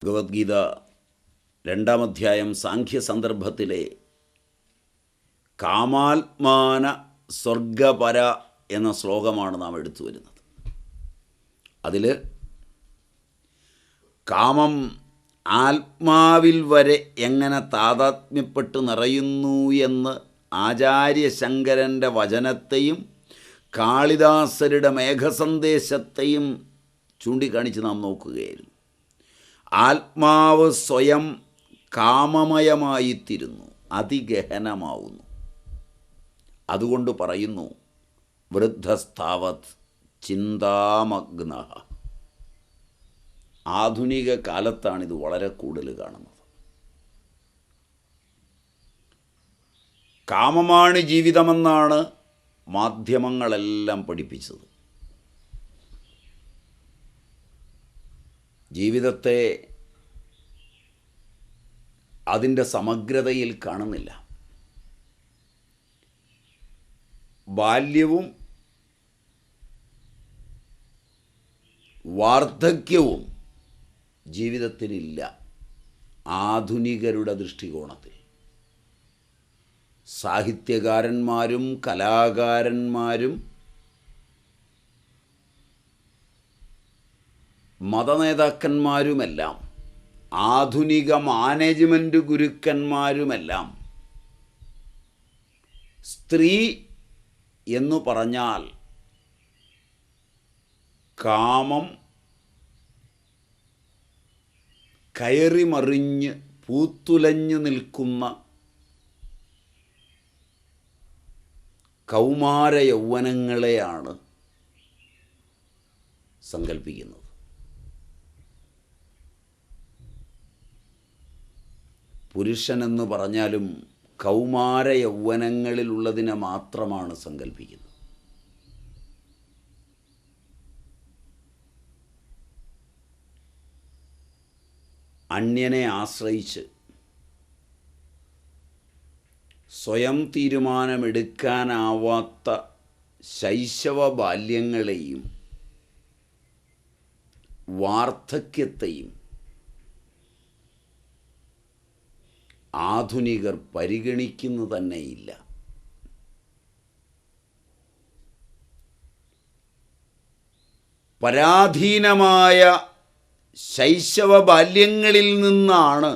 ഭഗവത്ഗീത 2-ാം അധ്യായം സാഖ്യസന്ദർഭത്തിലെ കാമാത്മാന സ്വർഗപര എന്ന ശ്ലോകമാണ് നാം എടുത്തു വരുന്നത്. അതിൽ കാമം ആത്മാവിൽ വരെ എങ്ങനെ താതാത്മ്യപ്പെട്ട് നിറയുന്നു എന്ന് ആചാര്യശങ്കരൻ്റെ വചനത്തെയും കാളിദാസരുടെ മേഘസന്ദേശത്തെയും ചൂണ്ടിക്കാണിച്ച് നാം നോക്കുകയായിരുന്നു. ആത്മാവ് സ്വയം കാമമയമായിത്തീരുന്നു, അതിഗഹനമാവുന്നു. അതുകൊണ്ട് പറയുന്നു വൃദ്ധസ്ഥാവത് ചിന്താമഗ്ന. ആധുനിക കാലത്താണിത് വളരെ കൂടുതൽ കാണുന്നത്. കാമമാണ് ജീവിതമെന്നാണ് മാധ്യമങ്ങളെല്ലാം പഠിപ്പിച്ചത്. ജീവിതത്തെ അതിൻ്റെ സമഗ്രതയിൽ കാണുന്നില്ല. ബാല്യവും വാർദ്ധക്യവും ജീവിതത്തിലില്ല ആധുനികരുടെ ദൃഷ്ടികോണത്തിൽ. സാഹിത്യകാരന്മാരും കലാകാരന്മാരും മതനേതാക്കന്മാരുമെല്ലാം ആധുനിക മാനേജ്മെൻറ്റ് ഗുരുക്കന്മാരുമെല്ലാം സ്ത്രീ എന്നു പറഞ്ഞാൽ കാമം കയറിമറിഞ്ഞ് പൂത്തുലഞ്ഞു നിൽക്കുന്ന കൗമാര യൗവനങ്ങളെയാണ് സങ്കല്പിക്കുന്നത്. പുരുഷനെന്ന് പറഞ്ഞാലും കൗമാര യൗവനങ്ങളിലുള്ളതിനെ മാത്രമാണ് സങ്കല്പിക്കുന്നത്. അന്യനെ ആശ്രയിച്ച് സ്വയം തീരുമാനമെടുക്കാനാവാത്ത ശൈശവ ബാല്യങ്ങളെയും വാർദ്ധക്യത്തെയും ആധുനികർ പരിഗണിക്കുന്നു തന്നെയില്ല. പരാധീനമായ ശൈശവ ബാല്യങ്ങളിൽ നിന്നാണ്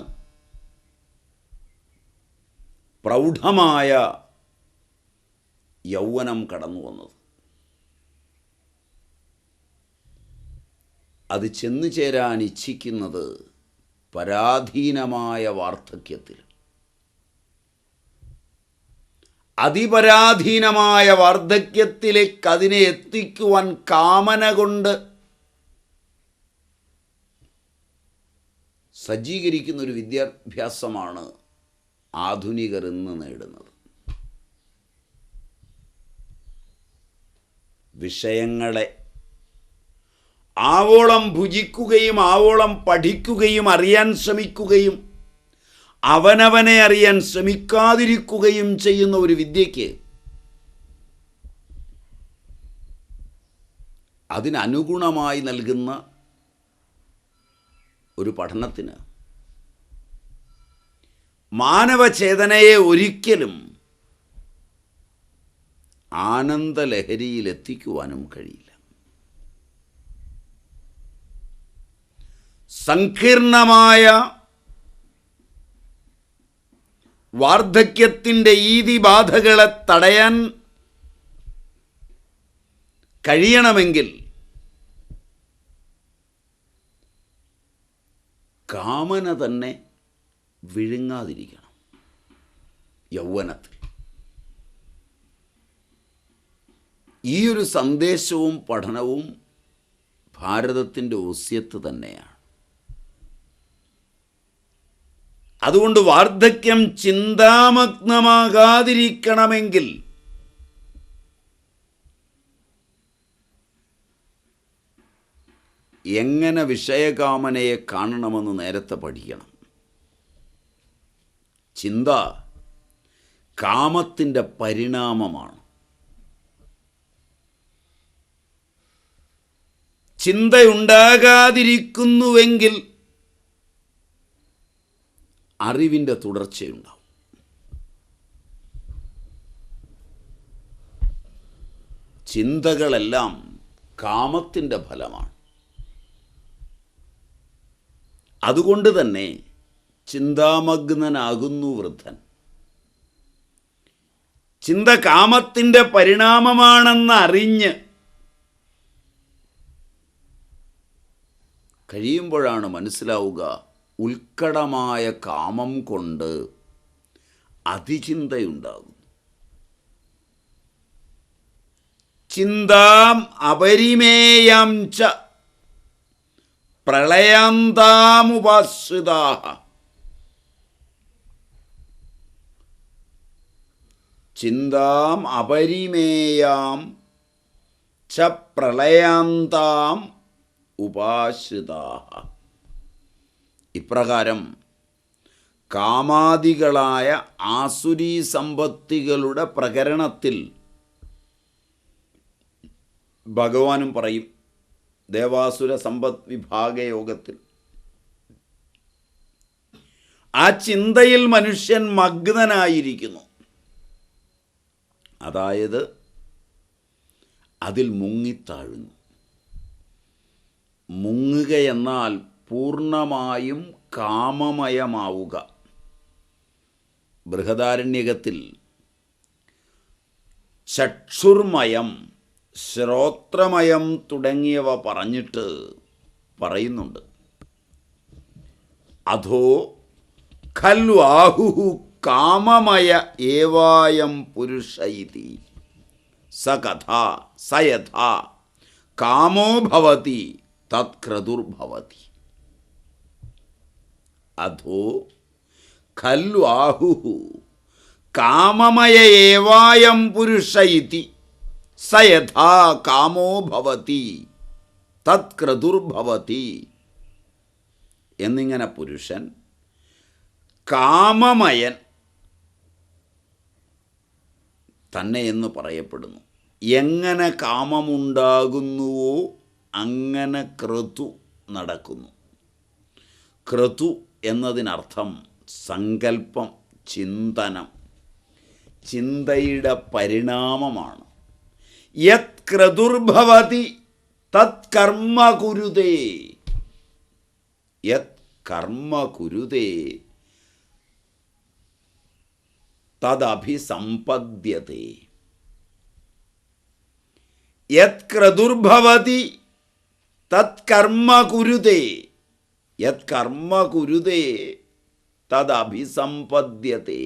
പ്രൗഢമായ യൗവനം കടന്നു വന്നത്. അത് ചെന്നു ചേരാൻ ഇച്ഛിക്കുന്നത് പരാധീനമായ വാർദ്ധക്യത്തിൽ. അതിപരാധീനമായ വാർദ്ധക്യത്തിലേക്ക് അതിനെ എത്തിക്കുവാൻ കാമന കൊണ്ട് സജ്ജീകരിക്കുന്ന ഒരു വിദ്യാഭ്യാസമാണ് ആധുനികർ ഇന്ന് നേടുന്നത്. വിഷയങ്ങളെ ആവോളം ഭുജിക്കുകയും ആവോളം പഠിക്കുകയും അറിയാൻ ശ്രമിക്കുകയും അവനവനെ അറിയാൻ ശ്രമിക്കാതിരിക്കുകയും ചെയ്യുന്ന ഒരു വിദ്യയ്ക്ക് അതിനനുഗുണമായി നൽകുന്ന ഒരു പഠനത്തിന് മാനവചേതനയെ ഒരിക്കലും ആനന്ദലഹരിയിലെത്തിക്കുവാനും കഴിയില്ല. സങ്കീർണമായ വാർദ്ധക്യത്തിൻ്റെ ഈതിബാധകളെ തടയാൻ കഴിയണമെങ്കിൽ കാമന തന്നെ വിഴുങ്ങാതിരിക്കണം യൗവനത്തിൽ. ഈ ഒരു സന്ദേശവും പഠനവും ഭാരതത്തിൻ്റെ ഒസ്യത്ത് തന്നെയാണ്. അതുകൊണ്ട് വാർദ്ധക്യം ചിന്താമഗ്നമാകാതിരിക്കണമെങ്കിൽ എങ്ങനെ വിഷയകാമനയെ കാണണമെന്ന് നേരത്തെ പഠിക്കണം. ചിന്ത കാമത്തിൻ്റെ പരിണാമമാണ്. ചിന്തയുണ്ടാകാതിരിക്കുന്നുവെങ്കിൽ അറിവിൻ്റെ തുടർച്ചയുണ്ടാവും. ചിന്തകളെല്ലാം കാമത്തിൻ്റെ ഫലമാണ്. അതുകൊണ്ട് തന്നെ ചിന്താമഗ്നനാകുന്നു വൃദ്ധൻ. ചിന്ത കാമത്തിൻ്റെ പരിണാമമാണെന്നറിഞ്ഞ് കഴിയുമ്പോഴാണ് മനസ്സിലാവുക ഉത്കടമായ കാമം കൊണ്ട് അതിചിന്തയുണ്ടാകും. ചിന്താം അപരിമേയം ച പ്രളയാന്താമുപാശ്രിതാഃ. ചിന്താം അപരിമേയാം ച പ്രളയാന്താം ഉപാശ്രിതാഃ. ഇപ്രകാരം കാമാദികളായ ആസുരീ സമ്പത്തികളുടെ പ്രകരണത്തിൽ ഭഗവാനും പറയും. ദേവാസുര സമ്പത്ത് വിഭാഗയോഗത്തിൽ ആ ചിന്തയിൽ മനുഷ്യൻ മഗ്നനായിരിക്കുന്നു. അതായത് അതിൽ മുങ്ങിത്താഴുന്നു. മുങ്ങുകയെന്നാൽ പൂർണ്ണമായും കാമമയമാവുക. ബൃഹദാരണ്യകത്തിൽ ചക്ഷുർമയം, ശ്രോത്രമയം തുടങ്ങിയവ പറഞ്ഞിട്ട് പറയുന്നുണ്ട്. അധോ ഖൽവാഹു കാമമയ ഏവായം പുരുഷ ഇതി സകഥാ സയഥാ കാമോ ഭവതി തത്ക്രതുർഭവതി. അധോ ഖൽവാഹു കാമമയ ഏവായം പുരുഷ ഇതി സയഥാ കാമോ ഭവതി തത്ക്രതുർഭവതി. എന്നിങ്ങനെ പുരുഷൻ കാമമയൻ തന്നെ എന്ന് പറയപ്പെടുന്നു. എങ്ങനെ കാമമുണ്ടാകുന്നുവോ അങ്ങനെ ക്രതു നടക്കുന്നു. ക്രതു എന്നതിനർത്ഥം സങ്കല്പം, ചിന്തനം, ചിന്തയുടെ പരിണാമമാണ്. യത് ക്രതുർഭവതി തത് കർമ്മ കുരുതേ. യത് കർമ്മ കുരുതേ തദഭിസമ്പദ്യതേ. യത് ക്രതുർഭവതി തത് കർമ്മ കുരുതേ. യത് കർമ്മ കുരുതേ തദഭിസമ്പദ്യതേ.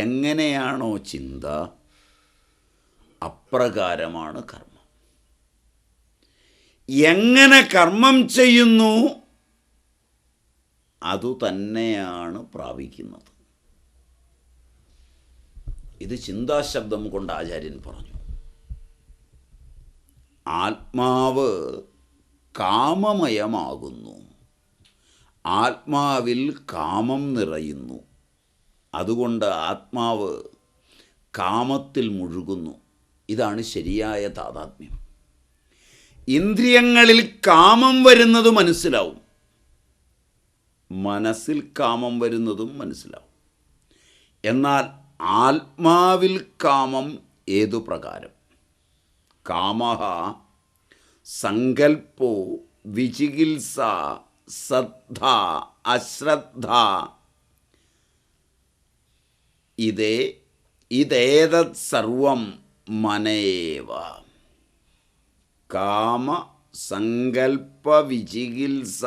എങ്ങനെയാണോ ചിന്ത അപ്രകാരമാണ് കർമ്മം. എങ്ങനെ കർമ്മം ചെയ്യുന്നു അതുതന്നെയാണ് പ്രാപിക്കുന്നത്. ഇത് ചിന്താശബ്ദം കൊണ്ട് ആചാര്യൻ പറഞ്ഞു. ആത്മാവ് കാമമയമാകുന്നു. ആത്മാവിൽ കാമം നിറയുന്നു. അതുകൊണ്ട് ആത്മാവ് കാമത്തിൽ മുഴുകുന്നു. ഇതാണ് ശരിയായ താദാത്മ്യം. ഇന്ദ്രിയങ്ങളിൽ കാമം വരുന്നത് മനസ്സിലാവും, മനസ്സിൽ കാമം വരുന്നതും മനസ്സിലാവും. എന്നാൽ ആത്മാവിൽ കാമം ഏതു പ്രകാരം? കാമഃ സങ്കൽപ്പോ വിചികിത്സ ശ്രദ്ധ അശ്രദ്ധ ഇതേതത് സർവം മനേവ. കാമ സങ്കൽപ്പ വിചികിത്സ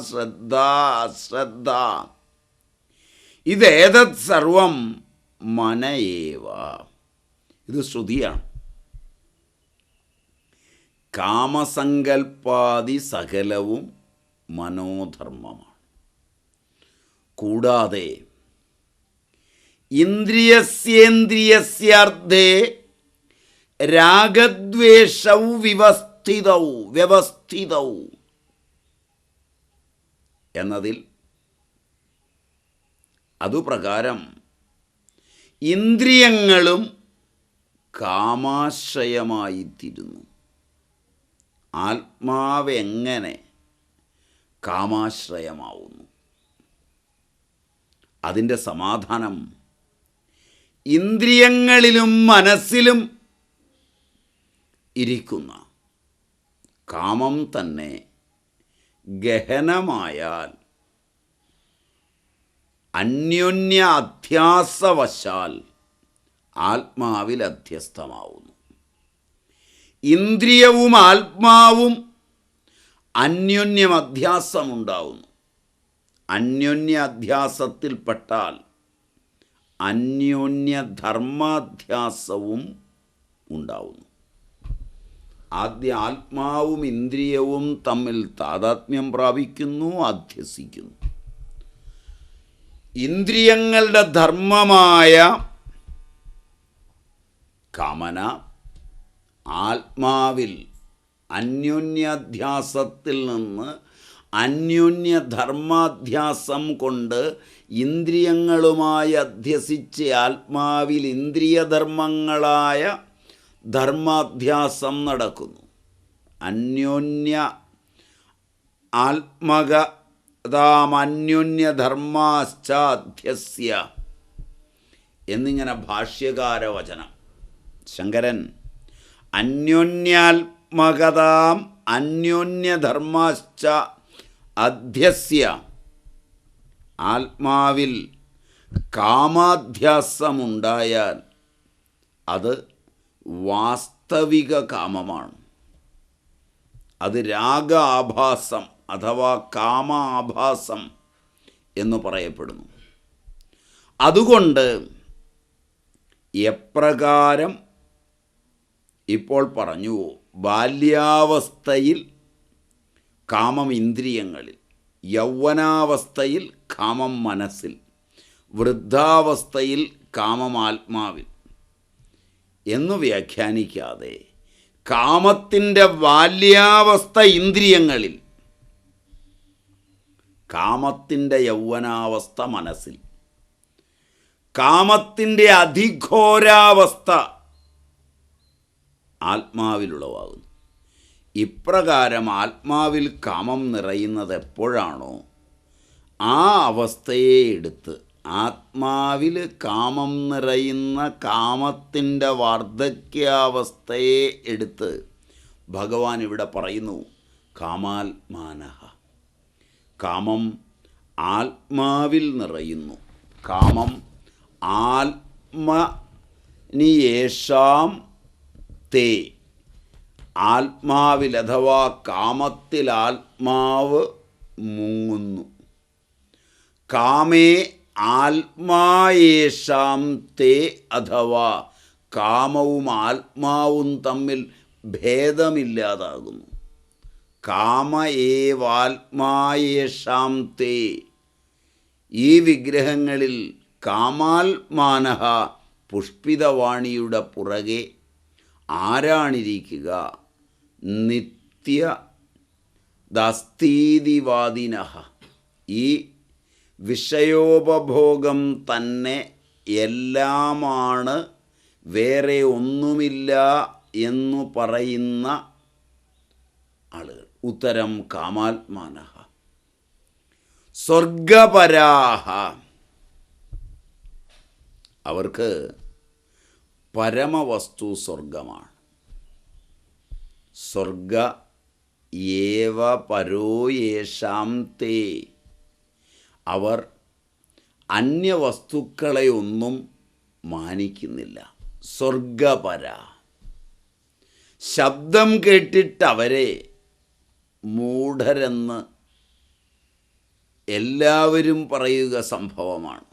ശ്രദ്ധ അശ്രദ്ധ ഇതേതത് സർവം മനയേവ. ഇത് ശ്രുതിയാണ്. കാമസങ്കൽപ്പാദി സകലവും മനോധർമ്മമാണ്. കൂടാതെ ഇന്ദ്രിയസ്യേന്ദ്രിയസ്യാർത്ഥേ രാഗദ്വേഷൗ വ്യവസ്ഥിതൗ എന്നതിൽ അതുപ്രകാരം ഇന്ദ്രിയങ്ങളും കാമാശ്രയമായിത്തീരുന്നു. ആത്മാവെങ്ങനെ കാമാശ്രയമാവുന്നു? അതിൻ്റെ സമാധാനം ഇന്ദ്രിയങ്ങളിലും മനസ്സിലും ഇരിക്കുന്ന കാമം തന്നെ ഗഹനമായാൽ അന്യോന്യ അധ്യാസവശാൽ ആത്മാവിൽ അധ്യസ്ഥമാവുന്നു. ഇന്ദ്രിയവും ആത്മാവും അന്യോന്യമധ്യാസമുണ്ടാവുന്നു. അന്യോന്യാധ്യാസത്തിൽപ്പെട്ടാൽ അന്യോന്യധർമാധ്യാസവും ഉണ്ടാവുന്നു. ആദ്യ ആത്മാവും ഇന്ദ്രിയവും തമ്മിൽ താതാത്മ്യം പ്രാപിക്കുന്നു, അധ്യസിക്കുന്നു. ഇന്ദ്രിയങ്ങളുടെ ധർമ്മമായ കാമന ആത്മാവിൽ അന്യോന്യാധ്യാസത്തിൽ നിന്ന് അന്യോന്യധർമാധ്യാസം കൊണ്ട് ഇന്ദ്രിയങ്ങളുമായി അധ്യസിച്ച് ആത്മാവിൽ ഇന്ദ്രിയധർമ്മങ്ങളായ ധർമാധ്യാസം നടക്കുന്നു. അന്യോന്യ ആത്മകതാമന്യോന്യധർമാശ്ചാധ്യസ്യ എന്നിങ്ങനെ ഭാഷ്യകാരവചനം. ശങ്കരൻ അന്യോന്യാത്മകതാം അന്യോന്യധർമാശ്ച അധ്യസ്യ, ആത്മാവിൽ കാമാധ്യാസമുണ്ടായാൽ അത് വാസ്തവിക കാമമാണ്. അത് രാഗ ആഭാസം അഥവാ കാമ ആഭാസം എന്ന് പറയപ്പെടുന്നു. അതുകൊണ്ട് എപ്രകാരം ഇപ്പോൾ പറഞ്ഞു, ബാല്യാവസ്ഥയിൽ കാമം ഇന്ദ്രിയങ്ങളിൽ, യൗവനാവസ്ഥയിൽ കാമം മനസ്സിൽ, വൃദ്ധാവസ്ഥയിൽ കാമം ആത്മാവിൽ എന്നു വ്യാഖ്യാനിക്കാതെ കാമത്തിൻ്റെ ബാല്യാവസ്ഥ ഇന്ദ്രിയങ്ങളിൽ, കാമത്തിൻ്റെ യൗവനാവസ്ഥ മനസ്സിൽ, കാമത്തിൻ്റെ അതിഘോരാവസ്ഥ ആത്മാവിലുളവാകുന്നു. ഇപ്രകാരം ആത്മാവിൽ കാമം നിറയുന്നത് എപ്പോഴാണോ ആ അവസ്ഥയെ എടുത്ത് ആത്മാവിൽ കാമം നിറയുന്ന കാമത്തിൻ്റെ വാർദ്ധക്യാവസ്ഥയെ എടുത്ത് ഭഗവാൻ ഇവിടെ പറയുന്നു, കാമാത്മാനഃ. കാമം ആത്മാവിൽ നിറയുന്നു. കാമം ആത്മനിയേഷാം തേ, ആത്മാവിൽ അഥവാ കാമത്തിൽ ആത്മാവ് മുങ്ങുന്നു. കാമേ ആത്മായേഷാം തേ, അഥവാ കാമവും ആത്മാവും തമ്മിൽ ഭേദമില്ലാതാകുന്നു. കാമ ഏവാത്മായേഷാം തേ, ഈ വിഗ്രഹങ്ങളിൽ കാമാത്മാനഃ പുഷ്പിതവാണിയുടെ പുറകെ ആരാണിരിക്കുക? നിത്യ ദസ്തീതിവാദിനഃ, ഈ വിഷയോപഭോഗം തന്നെ എല്ലാമാണ്, വേറെ ഒന്നുമില്ല എന്നു പറയുന്ന ആളുകൾ. ഉത്തരം കാമാത്മാനഃ. സ്വർഗപരാഹ, അവർക്ക് പരമവസ്തു സ്വർഗമാണ്. സ്വർഗ ഏവ പരോ യേഷാം തേ, അവർ അന്യവസ്തുക്കളെ ഒന്നും മാനിക്കുന്നില്ല. സ്വർഗപര, ശബ്ദം കേട്ടിട്ട് അവരെ മൂഢരെന്ന് എല്ലാവരും പറയുക സംഭവമാണ്.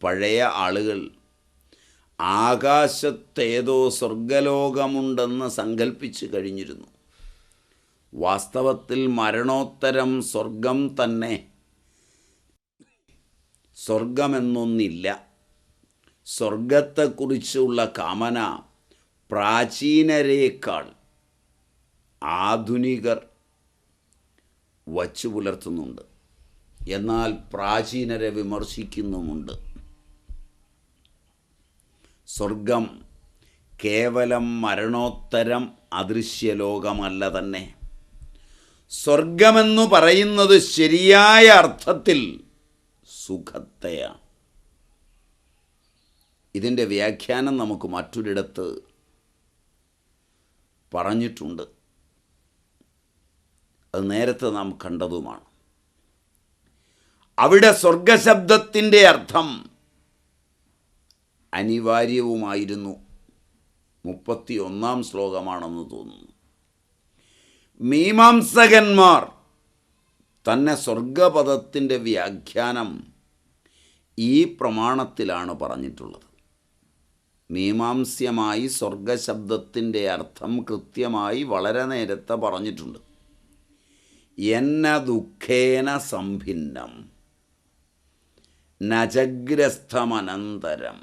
പഴയ ആളുകൾ ആകാശത്തേതോ സ്വർഗലോകമുണ്ടെന്ന് സങ്കല്പിച്ചു കഴിഞ്ഞിരുന്നു. വാസ്തവത്തിൽ മരണോത്തരം സ്വർഗം തന്നെ. സ്വർഗമെന്നൊന്നില്ല. സ്വർഗത്തെക്കുറിച്ചുള്ള കാമന പ്രാചീനരേക്കാൾ ആധുനികർ വച്ചു പുലർത്തുന്നുണ്ട്. എന്നാൽ പ്രാചീനരെ വിമർശിക്കുന്നുമുണ്ട്. സ്വർഗം കേവലം മരണോത്തരം അദൃശ്യലോകമല്ല തന്നെ. സ്വർഗമെന്നു പറയുന്നത് ശരിയായ അർത്ഥത്തിൽ സുഖത്തെയാണ്. ഇതിൻ്റെ വ്യാഖ്യാനം നമുക്ക് മറ്റൊരിടത്ത് പറഞ്ഞിട്ടുണ്ട്. അത് നേരത്തെ നാം കണ്ടതുമാണ്. അവിടെ സ്വർഗശബ്ദത്തിൻ്റെ അർത്ഥം അനിവാര്യവുമായിരുന്നു. 31 ശ്ലോകമാണെന്ന് തോന്നുന്നു. മീമാംസകന്മാർ തന്നെ സ്വർഗപദത്തിൻ്റെ വ്യാഖ്യാനം ഈ പ്രമാണത്തിലാണ് പറഞ്ഞിട്ടുള്ളത്. മീമാംസ്യമായി സ്വർഗശബ്ദത്തിൻ്റെ അർത്ഥം കൃത്യമായി വളരെ നേരത്തെ പറഞ്ഞിട്ടുണ്ട്. എന്ന ദുഃഖേന സംഭിന്നം നജഗ്രസ്ഥമനന്തരം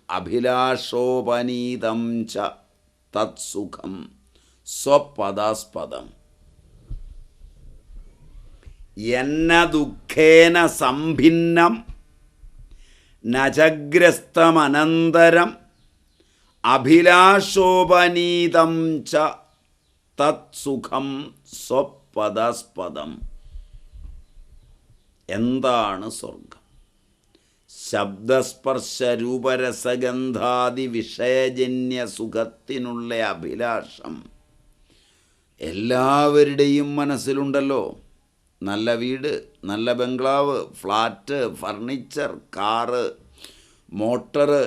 അഭിലാഷോപനീതം ച തത്സുഖം സ്വപദാസ്പദം. എന്ന ദുഃഖേന സംഭിന്നം നജഗ്രസ്ഥമനന്തരം അഭിലാഷോപനീതം ച തത്സുഖം സ്വപദാസ്പദം. എന്താണ് സ്വർഗം? ശബ്ദസ്പർശരൂപരസഗന്ധാദി വിഷയജന്യ സുഖത്തിനുള്ള അഭിലാഷം എല്ലാവരുടെയും മനസ്സിലുണ്ടല്ലോ. നല്ല വീട്, നല്ല bungalow, flat, furniture, car, motor,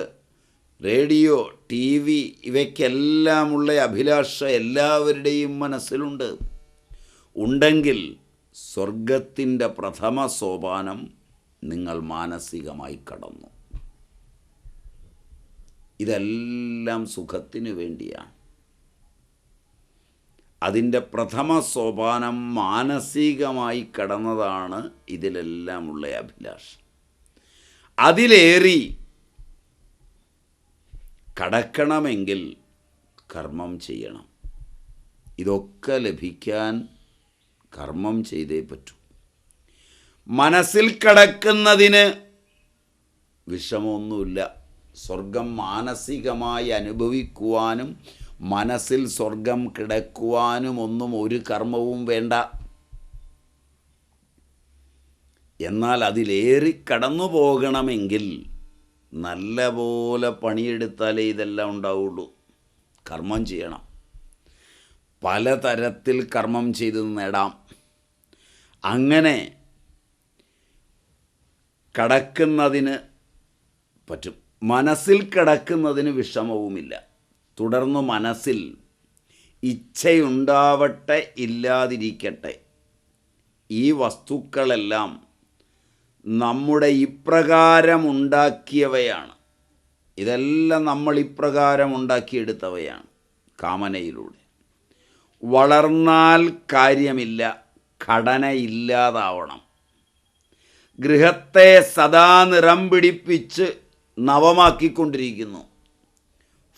radio, TV ഇവയ്ക്കെല്ലാമുള്ള അഭിലാഷം എല്ലാവരുടെയും മനസ്സിലുണ്ട്. ഉണ്ടെങ്കിൽ സ്വർഗത്തിൻ്റെ പ്രഥമ സോപാനം നിങ്ങൾ മാനസികമായി കടന്നു. ഇതെല്ലാം സുഖത്തിനു വേണ്ടിയാണ്. അതിൻ്റെ പ്രഥമ സോപാനം മാനസികമായി കടന്നതാണ് ഇതിലെല്ലാമുള്ള അഭിലാഷം. അതിലേറി കടക്കണമെങ്കിൽ കർമ്മം ചെയ്യണം. ഇതൊക്കെ ലഭിക്കാൻ കർമ്മം ചെയ്തേ പറ്റൂ. മനസ്സിൽ കടക്കുന്നതിന് വിഷമമൊന്നുമില്ല. സ്വർഗം മാനസികമായി അനുഭവിക്കുവാനും മനസ്സിൽ സ്വർഗം കിടക്കുവാനും ഒന്നും ഒരു കർമ്മവും വേണ്ട. എന്നാൽ അതിലേറി കടന്നു പോകണമെങ്കിൽ നല്ല പോലെ പണിയെടുത്താലേ ഇതെല്ലാം ഉണ്ടാവുള്ളൂ. കർമ്മം ചെയ്യണം. പലതരത്തിൽ കർമ്മം ചെയ്ത് നേടാം. അങ്ങനെ കടക്കുന്നതിന് പറ്റും. മനസ്സിൽ കിടക്കുന്നതിന് വിഷമവുമില്ല. തുടർന്ന് മനസ്സിൽ ഇച്ഛയുണ്ടാവട്ടെ ഇല്ലാതിരിക്കട്ടെ, ഈ വസ്തുക്കളെല്ലാം നമ്മുടെ ഇപ്രകാരം ഉണ്ടാക്കിയവയാണ്. ഇതെല്ലാം നമ്മൾ ഇപ്രകാരം ഉണ്ടാക്കിയെടുത്തവയാണ് കാമനയിലൂടെ. വളർന്നാൽ കാര്യമില്ല, ഘടന ഇല്ലാതാവണം. ഗൃഹത്തെ സദാ നിറം പിടിപ്പിച്ച് നവമാക്കിക്കൊണ്ടിരിക്കുന്നു.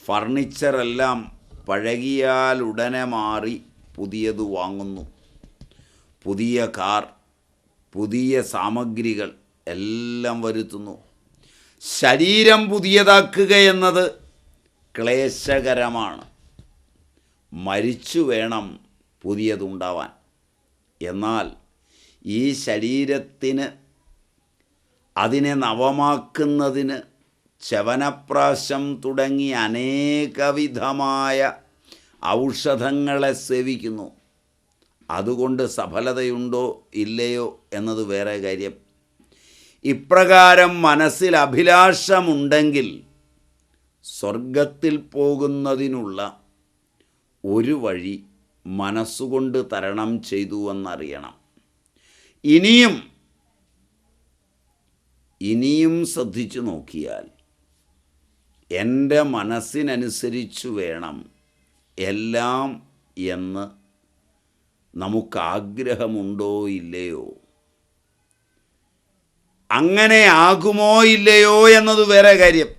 ഫർണിച്ചറെല്ലാം പഴകിയാൽ ഉടനെ മാറി പുതിയത് വാങ്ങുന്നു. പുതിയ കാർ, പുതിയ സാമഗ്രികൾ എല്ലാം വരുത്തുന്നു. ശരീരം പുതിയതാക്കുക എന്നത് ക്ലേശകരമാണ്. മരിച്ചു വേണം പുതിയതുണ്ടാവാൻ. എന്നാൽ ഈ ശരീരത്തിന് അതിനെ നവമാക്കുന്നതിന് ചവനപ്രാശം തുടങ്ങി അനേകവിധമായ ഔഷധങ്ങളെ സേവിക്കുന്നു. അതുകൊണ്ട് സഫലതയുണ്ടോ ഇല്ലയോ എന്നത് വേറെ കാര്യം. ഇപ്രകാരം മനസ്സിൽ അഭിലാഷമുണ്ടെങ്കിൽ സ്വർഗത്തിൽ പോകുന്നതിനുള്ള ഒരു വഴി മനസ്സുകൊണ്ട് തരണം ചെയ്തു എന്നറിയണം. ഇനിയും ശ്രദ്ധിച്ചു നോക്കിയാൽ എൻ്റെ മനസ്സിനനുസരിച്ചു വേണം എല്ലാം എന്ന് നമുക്കാഗ്രഹമുണ്ടോ ഇല്ലയോ, അങ്ങനെ ആകുമോ ഇല്ലയോ എന്നത് വേറെ കാര്യം.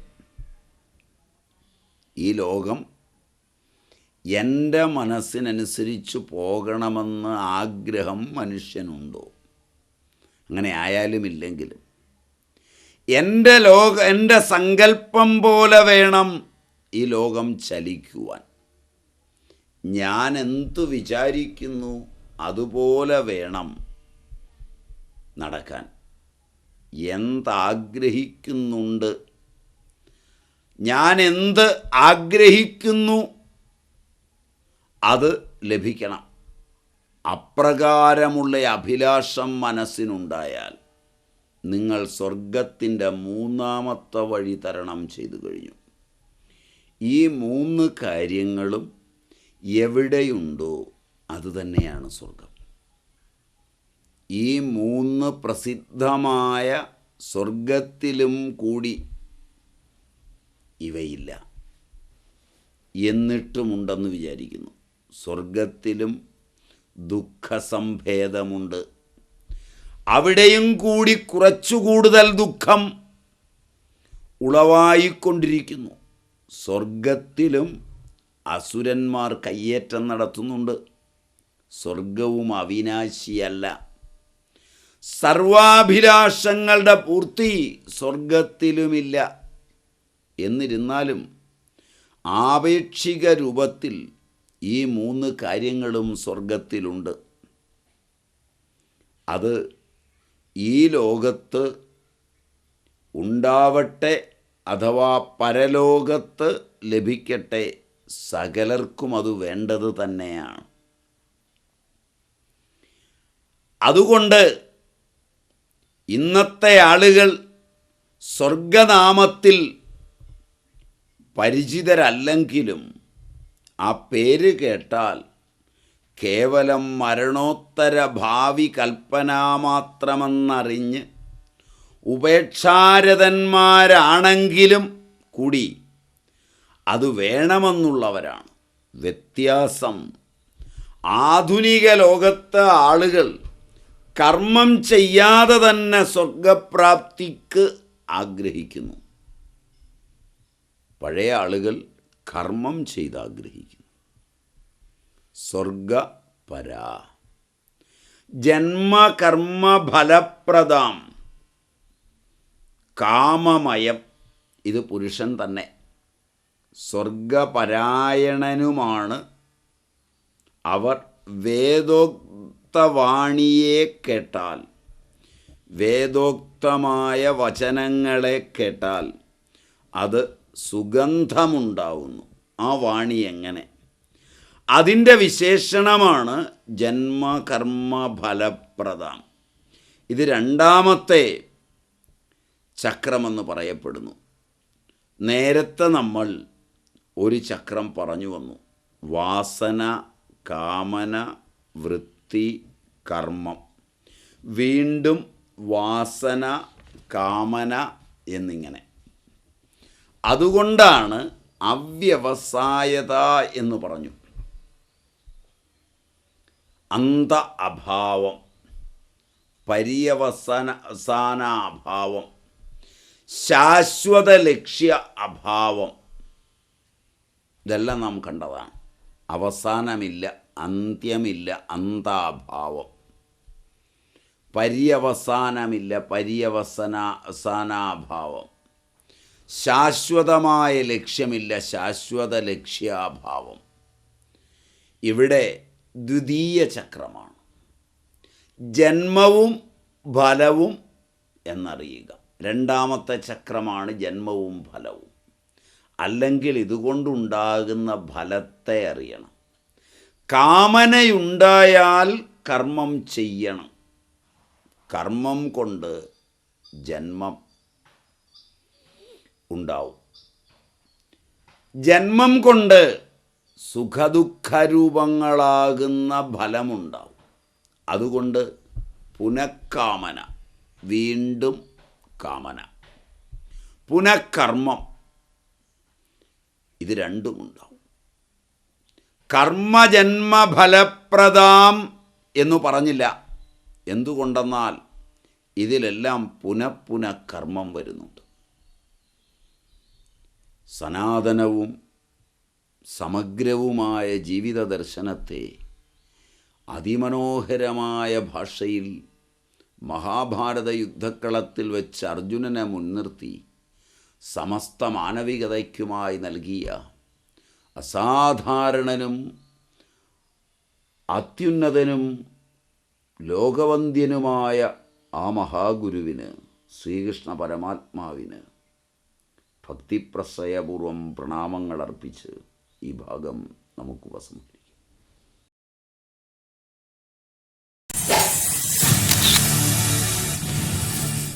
ഈ ലോകം എൻ്റെ മനസ്സിനനുസരിച്ച് പോകണമെന്ന് ആഗ്രഹം മനുഷ്യനുണ്ടോ? അങ്ങനെ ആയാലും ഇല്ലെങ്കിലും എൻ്റെ സങ്കല്പം പോലെ വേണം ഈ ലോകം ചലിക്കുവാൻ. ഞാൻ എന്തു വിചാരിക്കുന്നു അതുപോലെ വേണം നടക്കാൻ. എന്താഗ്രഹിക്കുന്നുണ്ട് ഞാൻ എന്ത് ആഗ്രഹിക്കുന്നു അത് ലഭിക്കണം. അപ്രകാരമുള്ള അഭിലാഷം മനസ്സിനുണ്ടായാൽ നിങ്ങൾ സ്വർഗത്തിൻ്റെ മൂന്നാമത്തെ വഴി തരണം ചെയ്തു കഴിഞ്ഞു. ഈ 3 കാര്യങ്ങളും എവിടെയുണ്ടോ അതുതന്നെയാണ് സ്വർഗം. ഈ 3 പ്രസിദ്ധമായ സ്വർഗത്തിലും കൂടി ഇവയില്ല. എന്നിട്ടുമുണ്ടെന്ന് വിചാരിക്കുന്നു. സ്വർഗത്തിലും ദുഃഖസംഭേദമുണ്ട്. അവിടെയും കൂടി കുറച്ചു കൂടുതൽ ദുഃഖം ഉളവായിക്കൊണ്ടിരിക്കുന്നു. സ്വർഗത്തിലും അസുരന്മാർ കയ്യേറ്റം നടത്തുന്നുണ്ട്. സ്വർഗവും അവിനാശിയല്ല. സർവാഭിലാഷങ്ങളുടെ പൂർത്തി സ്വർഗത്തിലുമില്ല. എന്നിരുന്നാലും ആപേക്ഷിക രൂപത്തിൽ ഈ 3 കാര്യങ്ങളും സ്വർഗത്തിലുണ്ട്. അത് ഈ ലോകത്ത് ഉണ്ടാവട്ടെ അഥവാ പരലോകത്ത് ലഭിക്കട്ടെ, സകലർക്കും അത് വേണ്ടത് തന്നെയാണ്. അതുകൊണ്ട് ഇന്നത്തെ ആളുകൾ സ്വർഗനാമത്തിൽ പരിചിതരല്ലെങ്കിലും ആ പേര് കേട്ടാൽ കേവലം മരണോത്തര ഭാവി കൽപ്പന മാത്രമെന്നറിഞ്ഞ് ഉപേക്ഷാരതന്മാരാണെങ്കിലും കൂടി അത് വേണമെന്നുള്ളവരാണ്. വ്യത്യാസം ആധുനിക ലോകത്തെ ആളുകൾ കർമ്മം ചെയ്യാതെ തന്നെ സ്വർഗപ്രാപ്തിക്ക് ആഗ്രഹിക്കുന്നു. പഴയ ആളുകൾ കർമ്മം ചെയ്ത് ആഗ്രഹിക്കുന്നു. സ്വർഗപരാ ജന്മകർമ്മഫലപ്രദം കാമമയം. ഇത് പുരുഷൻ തന്നെ. സ്വർഗപരായണനുമാണ് അവർ. വേദോക്തവാണിയെ കേട്ടാൽ, വേദോക്തമായ വചനങ്ങളെ കേട്ടാൽ അത് സുഗന്ധമുണ്ടാവുന്നു. ആ വാണി എങ്ങനെ? അതിൻ്റെ വിശേഷണമാണ് ജന്മകർമ്മഫലപ്രദം. ഇത് 2ാമത്തെ ചക്രമെന്ന് പറയപ്പെടുന്നു. നേരത്തെ നമ്മൾ ഒരു ചക്രം പറഞ്ഞു വന്നു. വാസന, കാമന, വൃത്തി, കർമ്മം. വീണ്ടും വാസന, കാമന എന്നിങ്ങനെ. അതുകൊണ്ടാണ് അവ്യവസായത എന്ന് പറഞ്ഞു. അന്ത അഭാവം, പര്യവസാനാഭാവം, ശാശ്വത ലക്ഷ്യ അഭാവം. ഇതെല്ലാം നാം കണ്ടതാണ്. അവസാനമില്ല, അന്ത്യമില്ല, അന്താഭാവം. പര്യവസാനമില്ല, പര്യവസാനാഭാവം. ശാശ്വതമായ ലക്ഷ്യമില്ല, ശാശ്വത ലക്ഷ്യാഭാവം. ഇവിടെ ദ്വിതീയ ചക്രമാണ്. ജന്മവും ഫലവും എന്നറിയുക. 2ാമത്തെ ചക്രമാണ് ജന്മവും ഫലവും. അല്ലെങ്കിൽ ഇതുകൊണ്ടുണ്ടാകുന്ന ഫലത്തെ അറിയണം. കാമനയുണ്ടായാൽ കർമ്മം ചെയ്യണം. കർമ്മം കൊണ്ട് ജന്മം ഉണ്ടാവും. ജന്മം കൊണ്ട് സുഖദുഃഖരൂപങ്ങളാകുന്ന ഫലമുണ്ടാവും. അതുകൊണ്ട് പുനഃക്കാമന, വീണ്ടും കാമന, പുനഃകർമ്മം, ഇത് രണ്ടുമുണ്ടാവും. കർമ്മജന്മഫലപ്രദം എന്നു പറഞ്ഞില്ല. എന്തുകൊണ്ടെന്നാൽ ഇതിലെല്ലാം പുനഃകർമ്മം വരുന്നുണ്ട്. സനാതനവും സമഗ്രവുമായ ജീവിത ദർശനത്തെ അതിമനോഹരമായ ഭാഷയിൽ മഹാഭാരത യുദ്ധക്കളത്തിൽ വെച്ച് അർജുനനെ മുൻനിർത്തി സമസ്ത മാനവികതയ്ക്കുമായി നൽകിയ അസാധാരണനും അത്യുന്നതനും ലോകവന്ദ്യനുമായ ആ മഹാഗുരുവിന്, ശ്രീകൃഷ്ണ പരമാത്മാവിന് ഭക്തിപ്രസയപൂർവം പ്രണാമങ്ങൾ അർപ്പിച്ച് ഈ ഭാഗം നമുക്ക് ഉപസംഹരിക്കാം.